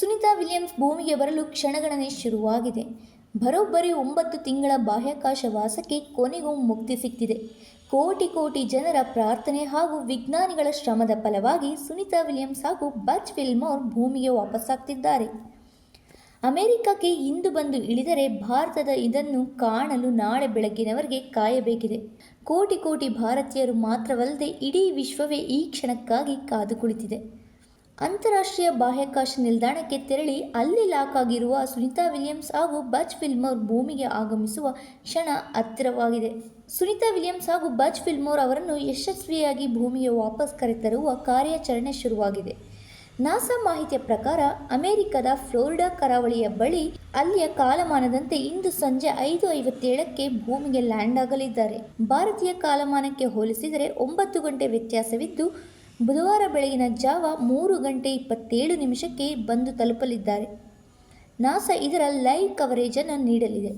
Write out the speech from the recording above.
Sunita Williams ಭೂಮಿಗೆ ಬರಲು ಕ್ಷಣಗಣನೆ ಶುರುವಾಗಿದೆ. ಬರೋಬ್ಬರಿ 9 ತಿಂಗಳ ಬಾಹ್ಯಾಕಾಶ ವಾಸಕ್ಕೆ ಕೊನೆಗೂ ಮುಕ್ತಿ ಸಿಕ್ಕಿದೆ. ಕೋಟಿ ಕೋಟಿ ಜನರ ಪ್ರಾರ್ಥನೆ ಹಾಗೂ ವಿಜ್ಞಾನಿಗಳ ಶ್ರಮದ ಫಲವಾಗಿ ಸುನಿತಾ ವಿಲಿಯಮ್ಸ್ ಹಾಗೂ ಬಜ್ ವಿಲ್ಮೋರ್ ಭೂಮಿಗೆ ವಾಪಸ್ಸಾಗ್ತಿದ್ದಾರೆ. ಅಮೆರಿಕಕ್ಕೆ ಇಂದು ಬಂದು ಇಳಿದರೆ ಭಾರತದ ಇದನ್ನು ಕಾಣಲು ನಾಳೆ ಬೆಳಗ್ಗಿನವರೆಗೆ ಕಾಯಬೇಕಿದೆ. ಕೋಟಿ ಕೋಟಿ ಭಾರತೀಯರು ಮಾತ್ರವಲ್ಲದೆ ಇಡೀ ವಿಶ್ವವೇ ಈ ಕ್ಷಣಕ್ಕಾಗಿ ಕಾದು ಕುಳಿತಿದೆ. ಅಂತಾರಾಷ್ಟ್ರೀಯ ಬಾಹ್ಯಾಕಾಶ ನಿಲ್ದಾಣಕ್ಕೆ ತೆರಳಿ ಅಲ್ಲಿ ಲಾಕ್ ಆಗಿರುವ ಸುನಿತಾ ವಿಲಿಯಮ್ಸ್ ಹಾಗೂ ಬಜ್ ವಿಲ್ಮೋರ್ ಭೂಮಿಗೆ ಆಗಮಿಸುವ ಕ್ಷಣ ಹತ್ತಿರವಾಗಿದೆ. ಸುನಿತಾ ವಿಲಿಯಮ್ಸ್ ಹಾಗೂ ಬಜ್ ವಿಲ್ಮೋರ್ ಅವರನ್ನು ಯಶಸ್ವಿಯಾಗಿ ಭೂಮಿಗೆ ವಾಪಸ್ ಕರೆತರುವ ಕಾರ್ಯಾಚರಣೆ ಶುರುವಾಗಿದೆ. ನಾಸಾ ಮಾಹಿತಿಯ ಪ್ರಕಾರ ಅಮೆರಿಕದ ಫ್ಲೋರಿಡಾ ಕರಾವಳಿಯ ಬಳಿ ಅಲ್ಲಿಯ ಕಾಲಮಾನದಂತೆ ಇಂದು ಸಂಜೆ 5:57ಕ್ಕೆ ಭೂಮಿಗೆ ಲ್ಯಾಂಡ್ ಆಗಲಿದ್ದಾರೆ. ಭಾರತೀಯ ಕಾಲಮಾನಕ್ಕೆ ಹೋಲಿಸಿದರೆ 9 ಗಂಟೆ ವ್ಯತ್ಯಾಸವಿದ್ದು ಬುಧವಾರ ಬೆಳಗಿನ ಜಾವ 3:27 ಬಂದು ತಲುಪಲಿದ್ದಾರೆ. ನಾಸಾ ಇದರ ಲೈವ್ ಕವರೇಜನ್ನು ನೀಡಲಿದೆ.